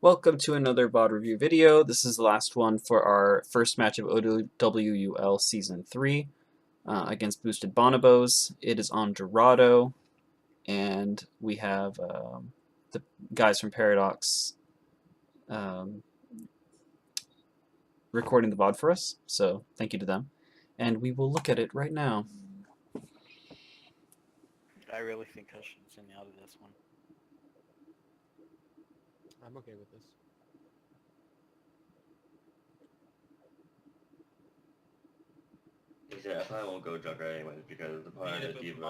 Welcome to another VOD review video. This is the last one for our first match of OWL Season 3 against Boosted Bonobos. It is on Dorado, and we have the guys from Paradox recording the VOD for us, so thank you to them. And we will look at it right now. I really think I should send out of this one. I'm okay with this. Yeah, I probably won't go Junker anyways because the part of the Diva is usual.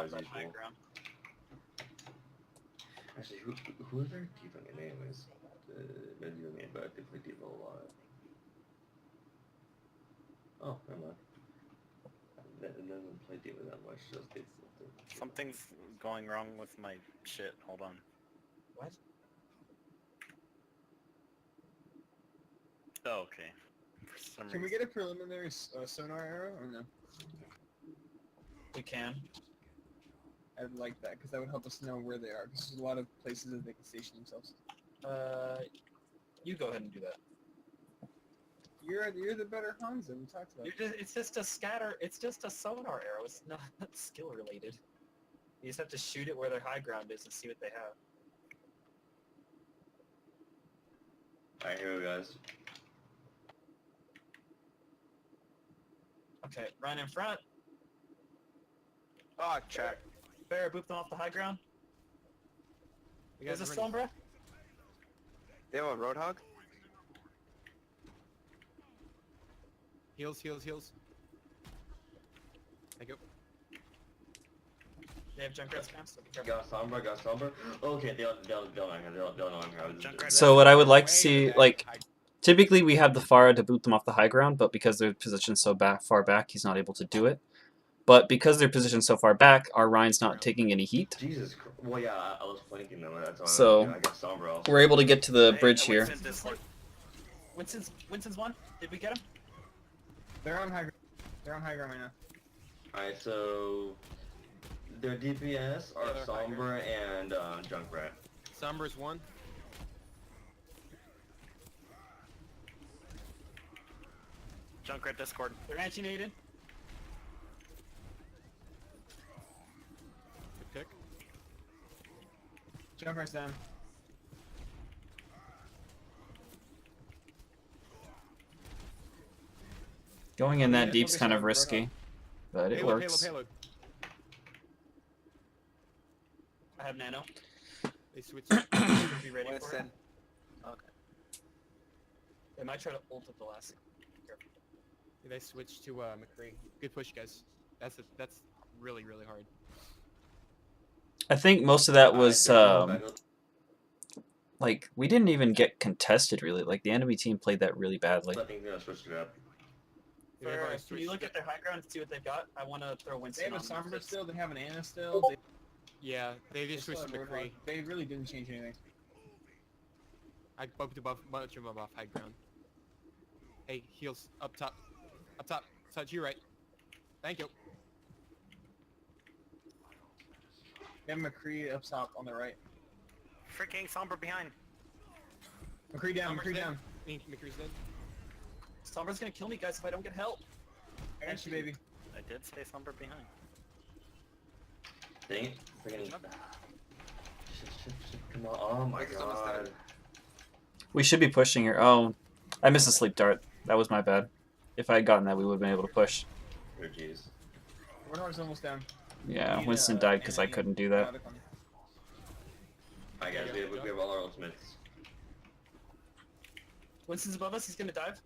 Actually, who is their Diva anyways? The Diva name, but they play Diva a lot. Oh, never mind. It doesn't play Diva that much, just they. Something's going wrong with my shit. Hold on. What? Oh, okay. For some Can we reason. get a preliminary sonar arrow or no? We can. I'd like that because that would help us know where they are. Because there's a lot of places that they can station themselves. You go ahead and do that. You're the better Hanzo. We talked about. It's just a scatter. It's just a sonar arrow. It's not skill related. You just have to shoot it where their high ground is and see what they have. Alright, here we go, guys. Okay, run in front. Oh, check. Bear, boop them off the high ground. There's a Sombra. They have a Roadhog? Heals, heals, heals. Thank you. They have Junkrat spams, so be careful. Got Sombra. Okay, they'll know I'm here. So what I would like to see, like, typically we have the Pharah to boot them off the high ground, but because they're positioned so far back, he's not able to do it. But because they're positioned so far back, our Ryan's not taking any heat. Jesus Christ. Well, yeah, I was flanking them. That's all. So, I got Sombra also. we're able to get to the bridge here. Winston's one. Did we get him? They're on high ground. They're on high ground right now. Alright, so their DPS are they're high Sombra and Junkrat. Sombra's one. Junkrat Discord. They're anti-nated. Good pick. Junkrat's down. Going in that Yeah, deep's focus kind on of risky, but it Payload, works. payload, I have Nano. They switched. Be ready for it. Winston. Okay. They might try to ult at the last second. Careful. They switched to McCree. Good push, guys. That's really hard. I think most of that was, like, we didn't even get contested, really. Like, the enemy team played that really badly. I think they're gonna switch it up. They've already Can you switched. look at their high ground and see what they've got? I want to throw They Winston have a on. Sombra still. They have an Ana still. Yeah, they They just still switched have to Roadhog. McCree. They really didn't change anything. I bumped above much of them off high ground. Hey, heals up top. Up top. Touch you right. Thank you. They have McCree up top on the right. Freaking Sombra behind. McCree down. Sombra's McCree dead. down. McCree's dead. Sombra's gonna kill me, guys, if I don't get help. I got you, baby. I did say Sombra behind. Dang it. Freaking. Shit. Come on. Oh my Focus on the god. side. We should be pushing here. Oh, I missed a sleep dart. That was my bad. If I had gotten that, we would have been able to push. Oh jeez. Roadhog's almost down. Yeah, Need, Winston died because I Ana, couldn't do that. Melodic on- Alright guys, we have all our ultimates. Winston's above us. He's gonna dive.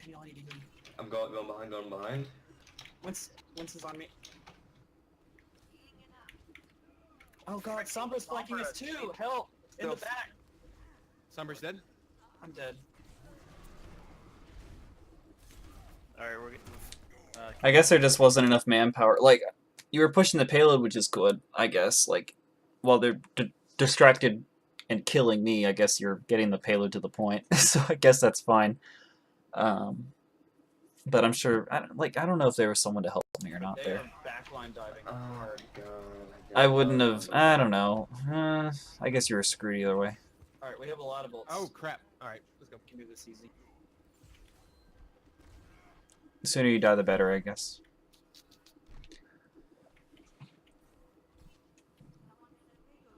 And y'all need to do. I'm going behind. Winston's on me. Oh god, Sombra's flanking us too! Help! In the Still- back! Sombra's dead. I'm dead. Alright, we're getting... I guess there just wasn't enough manpower. Like, you were pushing the payload, which is good, I guess. Like, while they're distracted and killing me, I guess you're getting the payload to the point. So I guess that's fine. But I'm sure, I don't know if there was someone to help me or not They there. are backline diving Oh hard. god. I wouldn't have, I don't know. I guess you were screwed either way. Alright, we have a lot of bolts. Oh crap! All right, let's go. We can do this easy. The sooner you die, the better, I guess.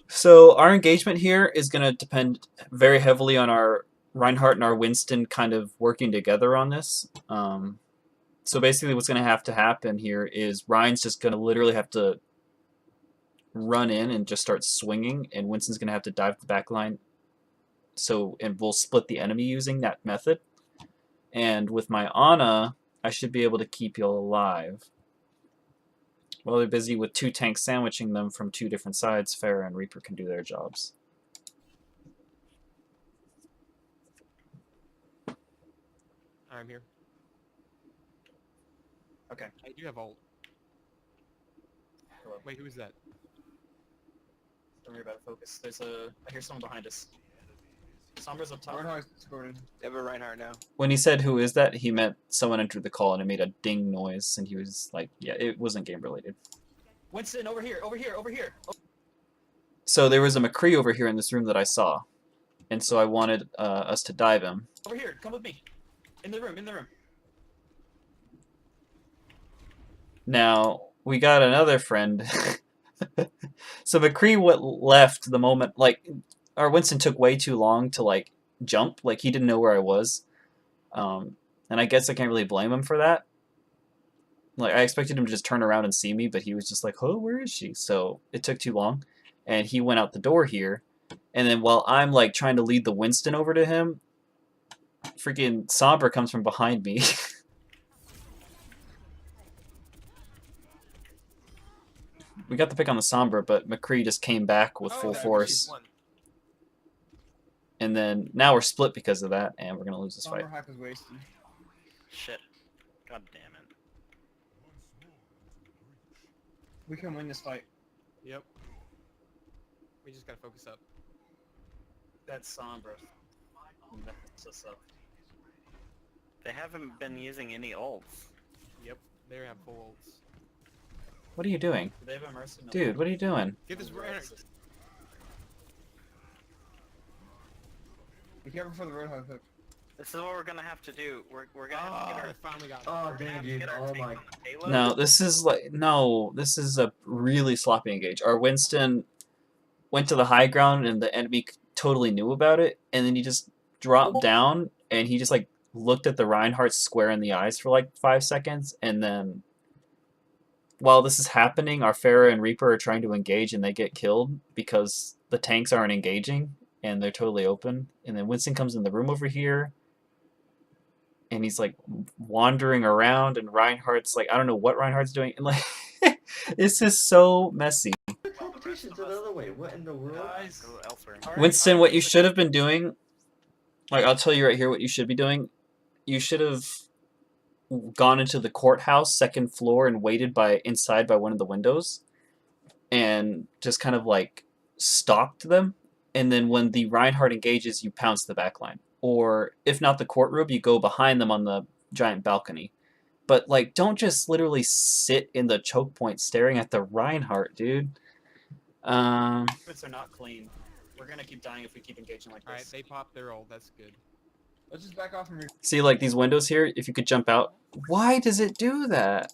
So our engagement here is going to depend very heavily on our Reinhardt and our Winston kind of working together on this. So basically what's going to happen here is Ryan's just going to literally have to run in and just start swinging, and Winston's going to have to dive the back line. And we'll split the enemy using that method. And with my Ana, I should be able to keep you alive. While they're busy with 2 tanks sandwiching them from 2 different sides, Pharah and Reaper can do their jobs. I'm here. Okay. I do have ult. Hello. Wait, who is that? Don't worry about it, focus. I hear someone behind us. Sombra's up top. Roadhog's scored. They have a Reinhardt now. When he said who is that, he meant someone entered the call and it made a ding noise, and he was like, yeah, it wasn't game related. Winston, over here, over here, over here. Oh, So there was a McCree over here in this room that I saw, and so I wanted us to dive him. over here, come with me. In the room, in the room. Now, we got another friend. So McCree left the moment, like, our Winston took way too long to, like, jump. Like, he didn't know where I was. And I guess I can't really blame him for that. Like, I expected him to just turn around and see me, but he was just like, oh, where is she? So it took too long. And he went out the door here. And then while I'm, like, trying to lead the Winston over to him, freaking Sombra comes from behind me. We got the pick on the Sombra, but McCree just came back with full that force. One. And then now we're split because of that, and we're going to lose this fight. Summer hype is wasted. Shit. God damn it. We can win this fight. Yep. We just gotta focus up. That's Sombra. That's us up. They haven't been using any ults. Yep. They have full ults. What are you doing? Do they have a mercy? No. Dude, what are you doing? Get this Reinhardt. Be careful for the Roadhog hook. This is what we're gonna have to do. We're gonna have to Oh, get I our finally got it. Oh, we're gonna dang, have to dude. get our Oh, tank my. on the payload. No, this is like, no, this is a really sloppy engage. Our Winston went to the high ground, and the enemy totally knew about it, and then he just dropped down, and he just, like, looked at the Reinhardt square in the eyes for, like, 5 seconds, and then while this is happening, our Pharah and Reaper are trying to engage, and they get killed because the tanks aren't engaging, and they're totally open. And then Winston comes in the room over here, and he's, like, wandering around, and Reinhardt's, like, I don't know what Reinhardt's doing, and, like, it's just so messy. The competition's the other way. What in the world? Guys. Go elsewhere. Alright, Winston, alright, what you Winston. should have been doing, like, I'll tell you right here what you should be doing. You should have gone into the courthouse, 2nd floor, and waited inside by one of the windows, and just kind of, like, stalked them. And then when the Reinhardt engages, you pounce the backline. Or if not the courtroom, you go behind them on the giant balcony. But, like, don't just literally sit in the choke point staring at the Reinhardt, dude. Bits are not clean. We're gonna keep dying if we keep engaging like Alright, this. they popped their ult. That's good. Let's just back off and See, like, these windows here, if you could jump out. Why does it do that?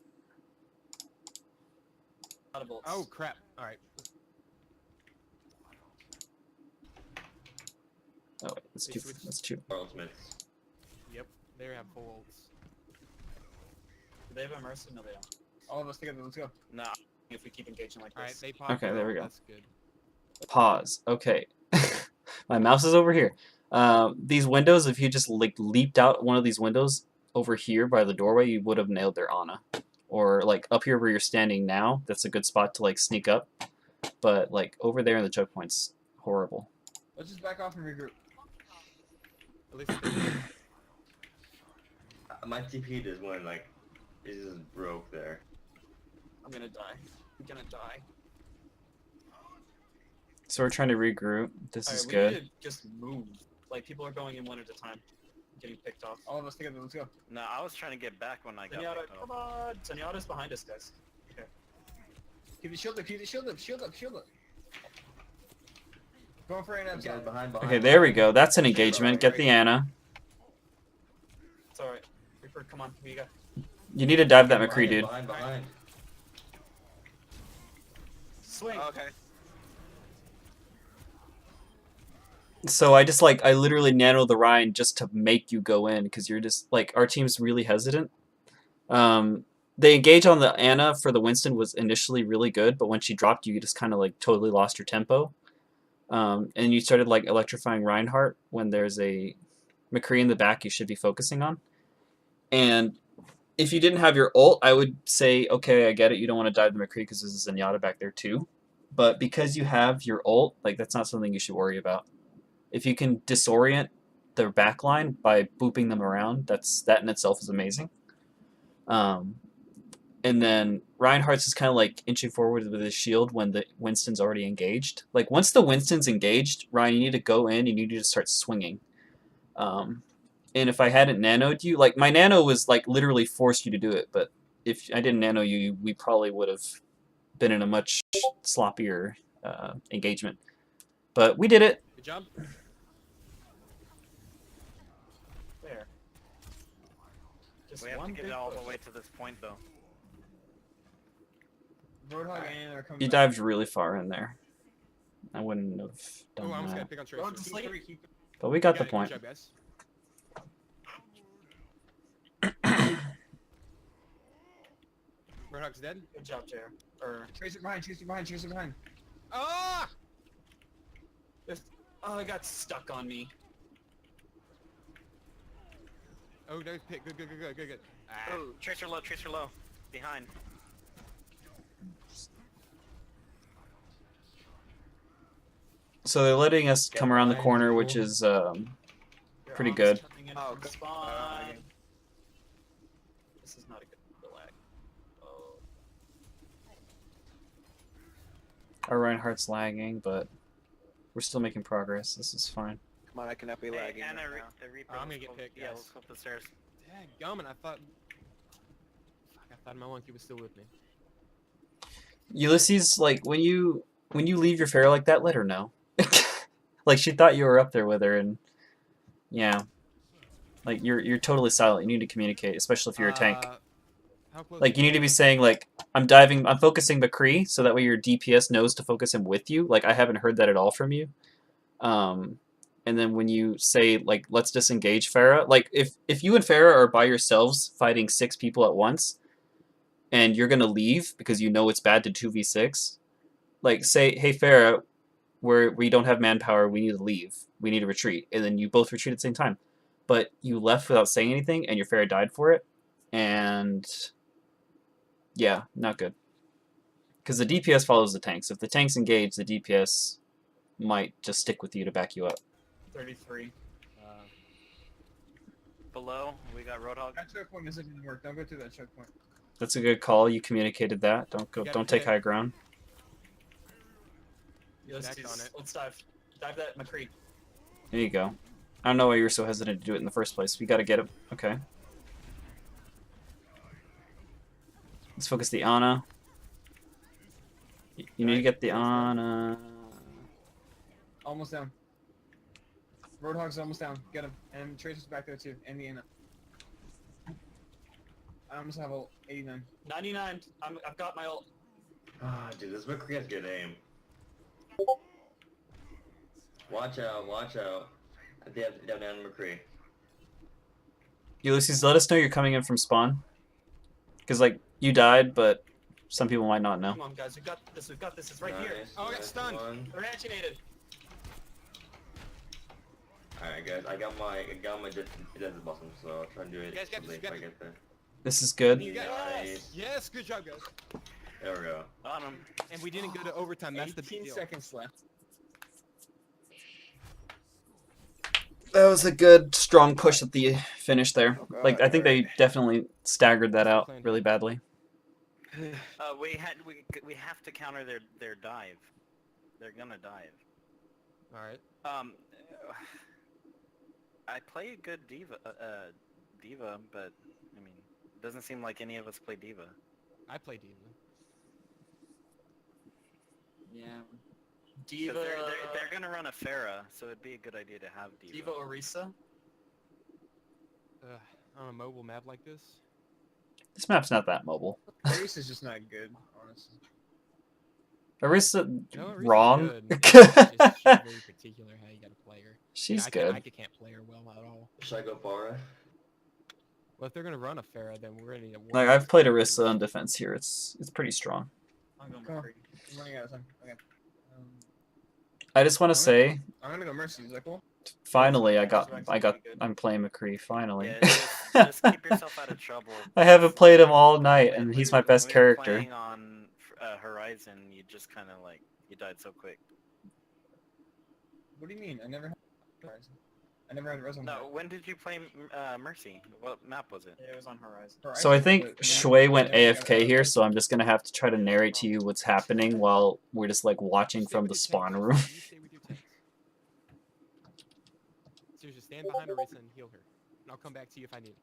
A lot of bolts. Oh crap! All right. Oh, wait, that's They two. switched. That's two. Ultimates. Yep. They have full ults. Do they have a mercy? No, they don't. all of us together. Let's go. No, if we keep engaging like All right, this. they popped. Okay, their there we ult. go. That's good. Pause. Okay. My mouse is over here. These windows, if you just, like, leaped out one of these windows over here by the doorway, you would have nailed their Ana. Or, like, up here where you're standing now, that's a good spot to, like, sneak up. But, like, over there in the choke point's horrible. Let's just back off and regroup. At least they did. My TP just went, like, it just broke there. I'm gonna die. I'm gonna die. So we're trying to regroup. This is We good. need to just move. Like, people are going in one at a time. Getting picked off. All of us together. Let's go. No, I was trying to get back when I got Zenyatta, picked come off. on! Zenyatta's behind us, guys. Keep the shield up. Keep the shield up. Shield up. Shield up. Going for an Guys, upside. behind. Okay, there we go. That's an engagement. Get the Ana. It's alright. Reaper, come on. We got. You need to dive that McCree, dude. Behind. Swing. Oh, okay. So I literally nano the Ryan just to make you go in because you're just like our team's really hesitant. They engage on the Ana for the Winston was initially really good, but when she dropped you just kind of like totally lost your tempo. And you started like electrifying Reinhardt when there's a McCree in the back you should be focusing on. And if you didn't have your ult, I would say, okay, I get it. You don't want to dive the McCree because there's a Zenyatta back there too. But because you have your ult, like that's not something you should worry about. If you can disorient their backline by booping them around, that in itself is amazing. And then Reinhardt's is kind of like inching forward with his shield when the Winston's already engaged. Like once the Winston's engaged, Ryan, you need to go in and you need to start swinging. And if I hadn't nanoed you, like my nano was like literally forced you to do it, but if I didn't nano you, we probably would have been in a much sloppier engagement. But we did it. Good job. There. Just We have to one get big it all push. the way to this point, though. Roadhog and are coming You back. dived really far in there. I wouldn't have done Oh, I almost got that. pick on Tracer. Road to sleep. But we got the Good point. job, guys. Roadhog's dead. Good job, Jer. Or Tracer behind, Tracer behind, Tracer behind. Ah! oh, it got stuck on me. Oh, nice pick. Good. Ah. Oh, Tracer low. Behind. So they're letting us come around the behind corner, you. which is Your Pretty arm's good. coming in Oh, from good. spawn. This is not a good lag. Oh. our Reinhardt's lagging, but we're still making progress. This is fine. Come on, I cannot be Hey, lagging. Anna, right now. the Reaper. I'm gonna let's get go- picked, Yeah, guys. let's go up the stairs. Dadgummit, I thought... Fuck, I thought my monkey was still with me. Ulysses, like when you leave your fair like that, let her know. Like she thought you were up there with her, and yeah, like you're totally silent. You need to communicate, especially if you're a tank. How close Like you need to be saying like I'm focusing McCree, so that way your DPS knows to focus him with you. Like I haven't heard that at all from you. And then when you say like let's disengage Farah, like if you and Farah are by yourselves fighting 6 people at once, and you're gonna leave because you know it's bad to 2v6, like say, hey Farah, we don't have manpower, we need to leave, we need to retreat, and then you both retreat at the same time. But you left without saying anything, and your Farah died for it, and yeah, not good. Because the DPS follows the tanks. If the tanks engage, the DPS might just stick with you to back you up. 33. Below, we got Roadhog. That choke point isn't gonna work. Don't go through that choke point. That's a good call. You communicated that. Don't take high ground. Let's Back on it. let's dive. Dive that McCree. There you go. I don't know why you were so hesitant to do it in the first place. We got to get it. Okay. Let's focus the Ana. You need to get the Ana. Almost down. Roadhog's almost down. Get him. And Tracer's back there too. And the Ana. I almost have a 89. 99. I've got my ult. Ah, dude, this McCree has good aim. Watch out. They have down McCree. Ulysses, let us know you're coming in from spawn. Because, like, you died, but some people might not know. Come on, guys. We've got this. We've got this. It's right here. Oh, I got stunned. They're agitated. Alright, guys, I got my desert bottom, so I'll try and do it Guys, get this, if get I this. get there. This is good. You got Nice. Yes, good job, guys. There we go. On him. And we didn't go to overtime. That's the big 18 deal. seconds left. That was a good, strong push at the finish there. Oh, God, Like, I think they definitely staggered that out really badly. We have to counter their dive. They're gonna dive. All right. I play a good diva, but I mean, it doesn't seem like any of us play diva. I play Diva. Yeah. Diva, They're gonna run a Pharah, so it'd be a good idea to have Diva. Diva Orisa. On a mobile map like this. This map's not that mobile. Grace is just not good, honestly. Orisa, No, Arisa's wrong. good. It's just she's very particular how you gotta play her. She's I good. can't play her well at all. Should I go Pharah? Well, if they're gonna run a Pharah, then we're gonna need a. Like I've played Orisa on defense here. It's pretty strong. I'm going Come on. McCree. I'm running out of time. Okay. I just want to say, I'm gonna go Mercy. Is that cool? finally, I'm playing McCree. Finally. Yeah, just keep yourself out of trouble. I haven't played him all night, When- and when he's we- my best when we were character. Playing on Horizon, you just kind of like you died so quick. What do you mean? I never had Horizon. I never had Horizon. No, when did you play Mercy? What map was it? Yeah, it was on Horizon. So I think Shui went AFK here, so I'm just gonna have to try to narrate to you what's happening while we're just like watching from the spawn room. Seriously, stand behind Orisa and heal her. And I'll come back to you if I need it.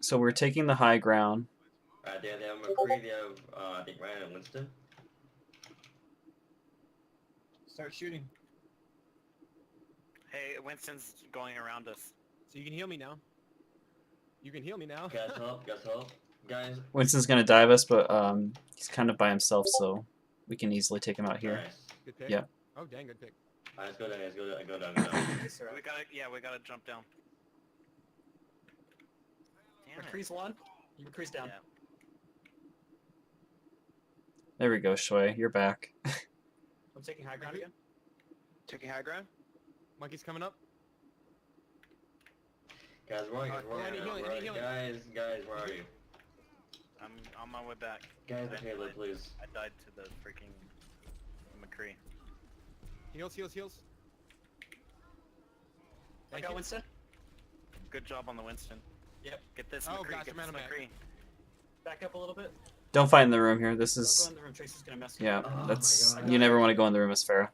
So we're taking the high ground. They have McCree, they have, I think Ryan and Winston. Start shooting. Hey, Winston's going around us. So you can heal me now. You can heal me now. Guys, help, guys, help. Guys. Winston's gonna dive us, but he's kind of by himself, so we can easily take him out here. Nice. Good pick. Yeah. Oh, dang, good pick. Alright, let's go down, let's go down, go down, go down. We gotta jump down. Damn it. McCree's one. McCree's down. Yeah. There we go, Shui. You're back. I'm taking high ground again. Taking high ground? Monkey's coming up. Guys, where are you? Where are Any you? healing, Where are any you? healing. Guys, where are you? I'm on my way back. Guys, I Taylor, died- please. I died to the freaking McCree. Heals. I Thank got you. Winston. Good job on the Winston. Yep. Get this Oh, McCree, gosh, get I'm out this of McCree. Back up a little bit. Don't fight in the room here. This Don't go is in the room. Tracy's gonna mess with yeah. you. Oh That's my God. you never want to go in the room as Farah.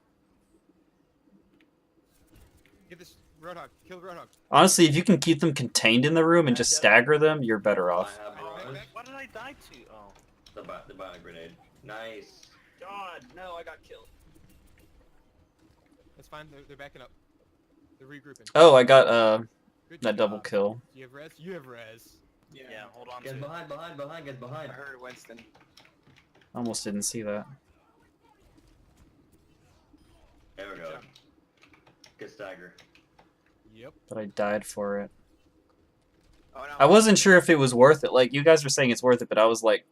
Get this Roadhog. Kill the Roadhog. Honestly, if you can keep them contained in the room and just stagger them, you're better off. I have barrage. What did I die to? Oh. The bio grenade. Nice. God, no, I got killed. That's fine. They're backing up. They're regrouping. Oh, I got Good that double job. kill. You have res? You have res. Yeah, hold on Guys to it. behind, guys I behind. heard Winston. Almost didn't see that. There we Good go. job. Good stagger. Yep. But I died for it. Oh, no. I wasn't sure if it was worth it. Like, you guys were saying it's worth it, but I was like,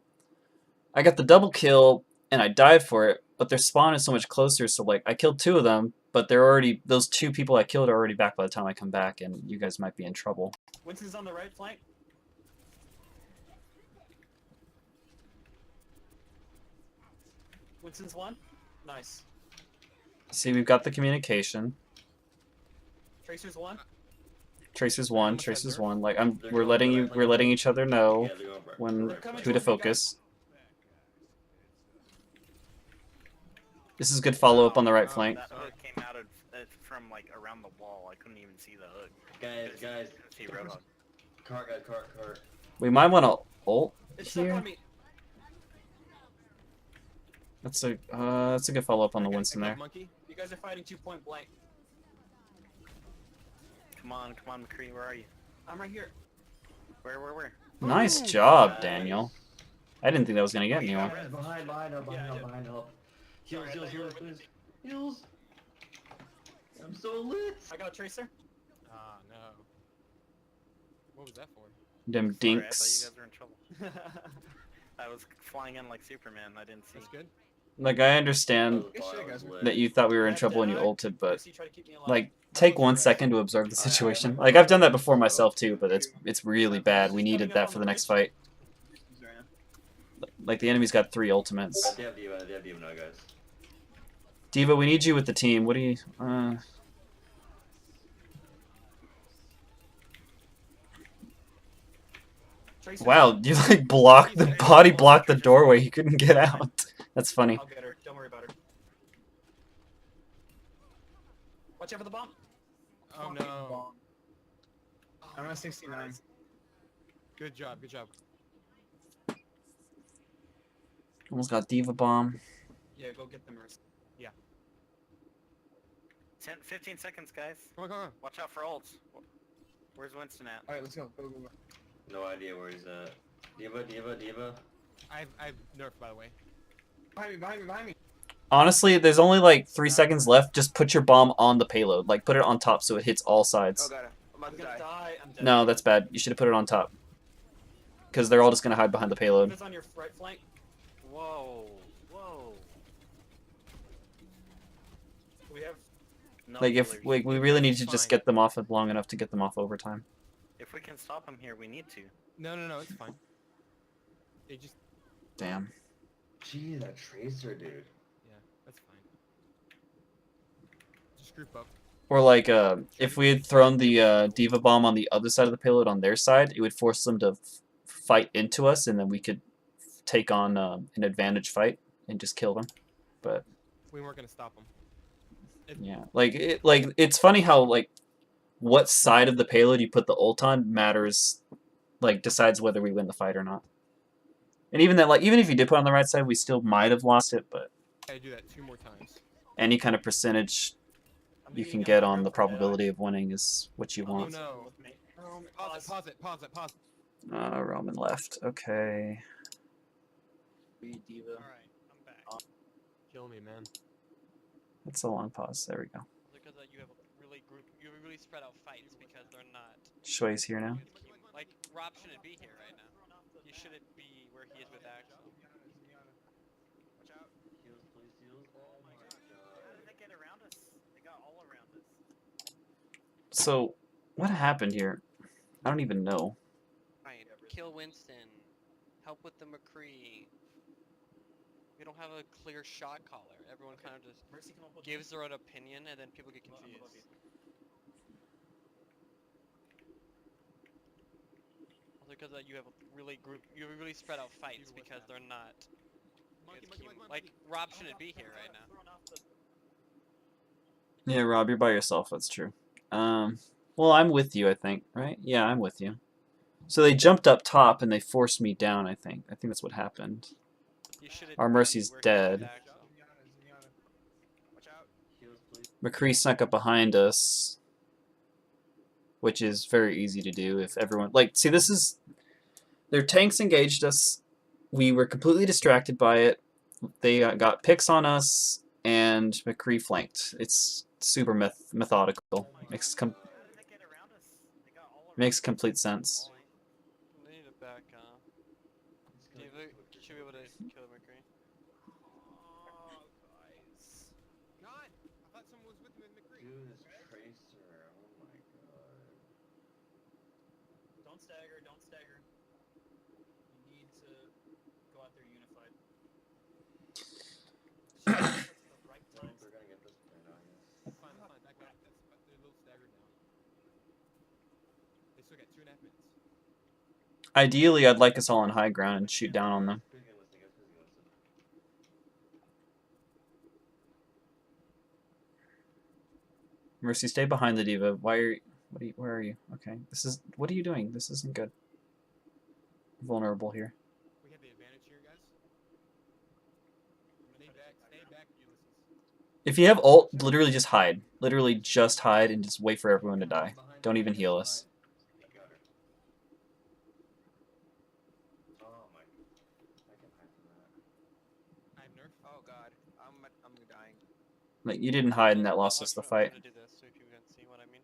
I got the double kill, and I died for it, but their spawn is so much closer, so, like, I killed two of them, but they're already, those two people I killed are already back by the time I come back, and you guys might be in trouble. Winston's on the right flank. Winston's one. Nice. See, we've got the communication. Tracer's one. Tracer's one, Almost had Tracer's nerf. one. Like, we're letting each other know Yeah, they're going for it. when They're coming who to towards you guys. focus. This is good follow-up on the right flank. That hook came out of from like around the wall. I couldn't even see the hook. Guys, Couldn't see Roadhog. car. We might want to ult It's stuck here. on me. That's a good follow-up on the Winston there. Monkey. You guys are fighting 2-point blank. Come on, McCree, where are you? I'm right here. Where? Nice Ooh, job, nice. Daniel. I didn't think that was gonna get anyone. Guys, behind, help, Yeah, I did. behind, help. Heals, Sorry, I thought you were please. Heals. I'm so lit. I got a Tracer. Ah, no. What was that for? Them Sorry, I thought dinks. you guys were in trouble. I was flying in like Superman. I didn't see. That's good. Like, I understand Good shit, guys. that you thought we were in I trouble when you died. ulted, but Tracy tried to keep me alive. like, take 1 second to observe the situation. Like, I've done that before myself too, but it's really bad. We needed that for the next fight. Like, the enemy's got 3 ultimates. They have Diva now, guys. Diva, we need you with the team. What do you? Tracer's Wow, one. you like blocked the body blocked the doorway. He couldn't get out. That's funny. I'll get her. Don't worry about her. Watch out for the bomb. Oh Fucking no. bomb. I'm at 69. Good job. Good job. Almost got Diva Bomb. Yeah, go get the Mercy. 15 seconds, guys. Come on, come on. Watch out for ults. Where's Winston at? Alright, let's go. Go, go, go. No idea where he's at. Diva. I've nerfed, by the way. Behind me, behind me, behind me. Honestly, there's only like 3 seconds left. Just put your bomb on the payload. Like, put it on top so it hits all Oh sides. god, I'm about I'm to gonna die. die. I'm dead. No, that's bad. You should have put it on top. Because they're all just going to hide behind the If payload. it's on your right flank. Whoa. Whoa. We have. No Like, if killers. we really need to It's just fine. get them off long enough to get them off overtime. If we can stop him here, we need to. No, it's fine. They just, Damn. Gee, that Tracer, dude. yeah, that's fine. Just group up. Or like, if we had thrown the Diva Bomb on the other side of the payload on their side, it would force them to fight into us, and then we could take on an advantage fight and just kill them. But We weren't gonna stop them. yeah, like it's funny how like what side of the payload you put the ult on matters, like decides whether we win the fight or not. And even that, like even if you did put it on the right side, we still might have lost it. But I do that 2 more times. any kind of percentage I'm you meeting can him get on on the your probability of winning is what you Oh, want. no. with me. Pause it. Roman left. Okay. Be Diva. Alright, I'm back. Kill me, man. That's a long pause. There we go. Because you have really spread out fights because they're not. Shui's here now. Like, Rob shouldn't be here right now. You shouldn't be where he is with Axel. Watch out. Heals, please, heals. Oh my How did they get around us? They got all around us. So, what happened here? I don't even know. Right, kill Winston. Help with the McCree. We don't have a clear shot caller. Everyone kind of just Mercy, come up with gives their own opinion and then people get I'm above confused. you. Also because you have really spread out fights because they're not. Like, Rob shouldn't be here right now. Yeah, Rob, you're by yourself. That's true. Well, I'm with you, I think, right? Yeah, I'm with you. So they jumped up top and they forced me down, I think. I think that's what happened. You shouldn't Our be Mercy's where he is with dead. Axel. Watch out. Heals, please. McCree snuck up behind us, which is very easy to do if everyone... Like, see, this is... Their tanks engaged us. We were completely distracted by it. They got picks on us, and McCree flanked. It's super methodical. Makes How did they get around us? They got all around makes complete sense. They need to back up. David should be able to kill McCree. Oh, guys. God! I thought someone was with me in McCree. Dude, this Tracer. Oh my god. Don't stagger, don't stagger. You need to go out there unified. The right times. They're gonna get this point now, yeah. That's fine. Back up. They're a little staggered now. They still got 2.5 minutes. Ideally, I'd like us all on high ground and shoot down on them. Who's gonna listen, guys? Who's gonna listen? Mercy, stay behind the diva. Why are you, where are you? Okay, this is, what are you doing? This isn't good. Vulnerable here. We have the advantage here, guys. Stay back, Ulysses. If you have ult, literally just hide. Literally just hide and just wait for everyone to die. Don't even heal us. I got her. Oh my. I can hide from that. I have nerf. Oh god, I'm dying. Like, you didn't hide and that lost us the fight. I'm gonna do this so if you can see what I mean.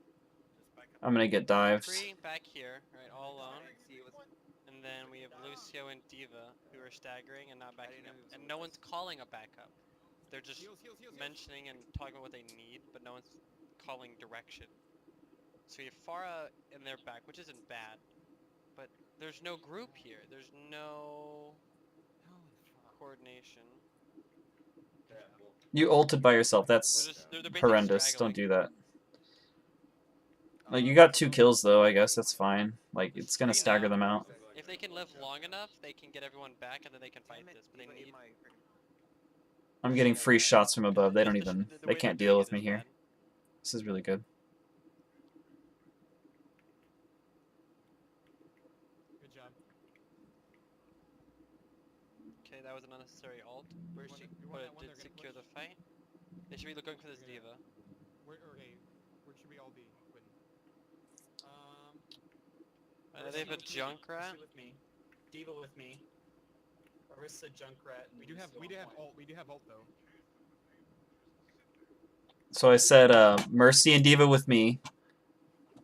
Just back up. I'm gonna get dived. McCree back here, right, all alone. And then we have Lucio and Diva who are staggering and not backing up. And no one's calling a backup. They're just Heals. mentioning and talking about what they need, but no one's calling direction. So you have Farah in their back, which isn't bad, but there's no group here. There's no coordination. Yeah, well, You ulted by yourself. That's They're basically horrendous. straggling. Don't do that. Like, you got 2 kills though, I guess. That's fine. Like, it's gonna stagger them out. If they can live long enough, they can get everyone back and then they can fight Damn it, this. But they Diva ate need. my I'm getting free shots from above. They don't even... The They way can't they're deal doing with it me is here. bad. This is really good. Good job. Okay, that was an unnecessary ult, Where is she? but it did secure the fight. They should be looking for this Yeah. diva. Where should we all be? Quinn? They have a Mercy Junkrat. with me. Diva with me. Orisa, Junkrat. And We do have ult though. So I said Mercy and Diva with me.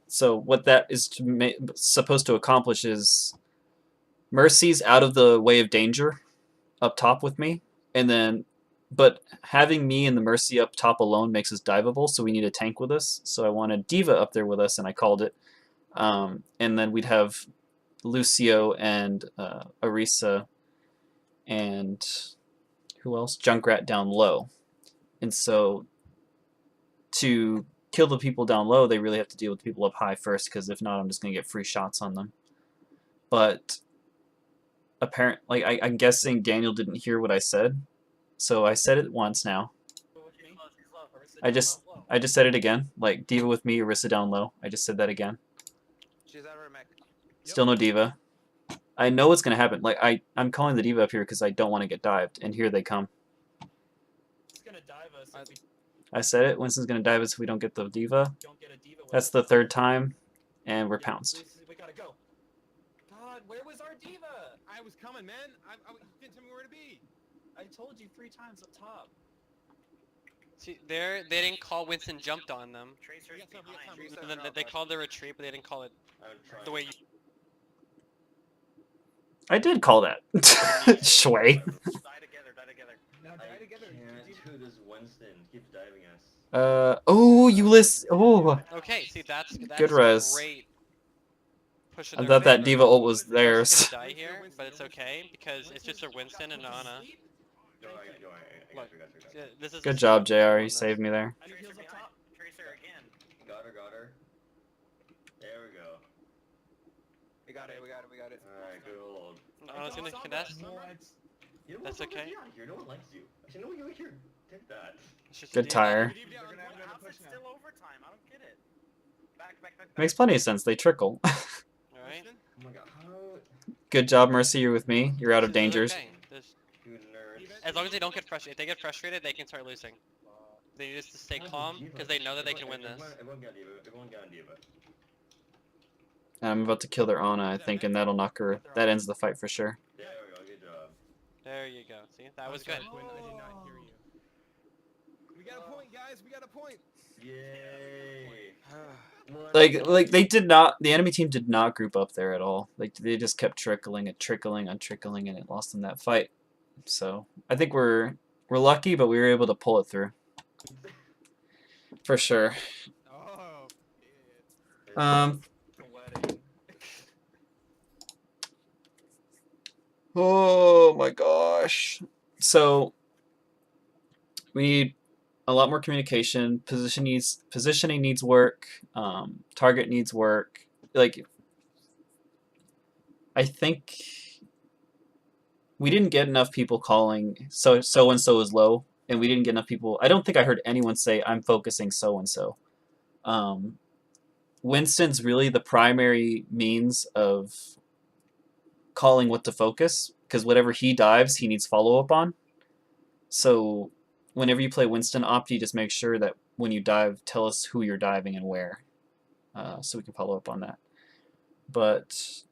So what that is supposed to accomplish is Mercy's out of the way of danger up top with me, and then but having me and the Mercy up top alone makes us diveable, so we need a tank with us. So I wanted Diva up there with us, and I called it. And then we'd have Lucio and Orisa and who else? Junkrat down low. And so to kill the people down low, they really have to deal with the people up high first, because if not, I'm just going to get free shots on them. But I'm guessing Daniel didn't hear what I said, so I said it once now. I just said it again, like Diva with me, Orisa down low. I just said that again. She's out of her mech. Still no Diva. I know what's going to happen. Like I'm calling the Diva up here because I don't want to get dived, and here they come. It's gonna dive us if we I said it. Winston's going to dive us if we don't get the Diva. don't get a diva with That's us. the third time, and we're Yeah, pounced. We gotta go. God, where was our diva? I was coming, man. You didn't tell me where to be. I told you 3 times up top. See, they didn't call Winston jumped on them. Tracer's We got some, we got behind. some. Tracer's And then out, they but- called the retreat, but they didn't call it I'm trying. the way you. I did call that. Shui. Die together, die together. Now die I together. can't. Who does Winston keeps diving us? Oh, Ulysses. Oh, Okay, see that's Good res. great. Pushing I their thought that favor. Diva ult was They're actually theirs. gonna die here, but it's okay because it's just a Winston and Ana. No, I got you. Yeah, this is Good a job, simple JR. on You this. saved me there. I need Tracer heals up behind. top. Tracer again. Got her. There we go. We got it. Alright, good old. Ana's gonna finesse. You know That's what? okay. Get out of here. No one likes you. Actually, no, you're here. Take that. It's just a Good diva. tire. They're gonna have another How's push it now. still overtime? I don't get it. Back. Makes plenty of sense. They trickle. Alright. Oh my god. How? Good job, Mercy. You're with me. You're out of This is dangers. okay. You nerds. As long as they don't get frustrated, if they get frustrated, they can start losing. They need just to stay calm because they know that they can win this. Everyone got Diva. Everyone got Diva. I'm about to kill their Ana, I think, and that'll knock her. That ends the fight for sure. There we go. Good job. There you go. See, that was Sorry, good. Quinn, I did not hear you. We got a point, guys. We got a point. Yay. Like they did not. The enemy team did not group up there at all. Like they just kept trickling, and it lost them that fight. So I think we're lucky, but we were able to pull it through. For sure. Oh, shit. The wedding. Oh my gosh. So we need a lot more communication. Positioning needs work. Target needs work. Like I think we didn't get enough people calling so and so is low, and we didn't get enough people. I don't think I heard anyone say I'm focusing so and so. Winston's really the primary means of calling what to focus, because whatever he dives, he needs follow-up on. So whenever you play Winston opt, you just make sure that when you dive, tell us who you're diving and where, so we can follow up on that. But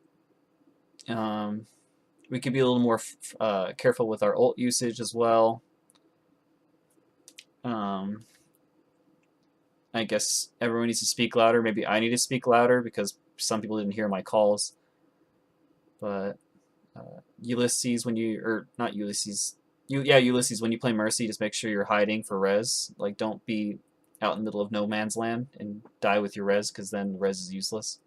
we could be a little more careful with our ult usage as well. I guess everyone needs to speak louder. Maybe I need to speak louder because some people didn't hear my calls. But Ulysses, when you, or not Ulysses, Ulysses, when you play Mercy, just make sure you're hiding for res. Like, don't be out in the middle of no man's land and die with your res, because then res is useless.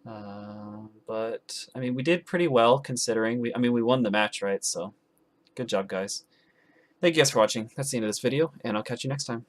But I mean, we did pretty well considering. We won the match, right? So, good job, guys. Thank you guys for watching. That's the end of this video, and I'll catch you next time.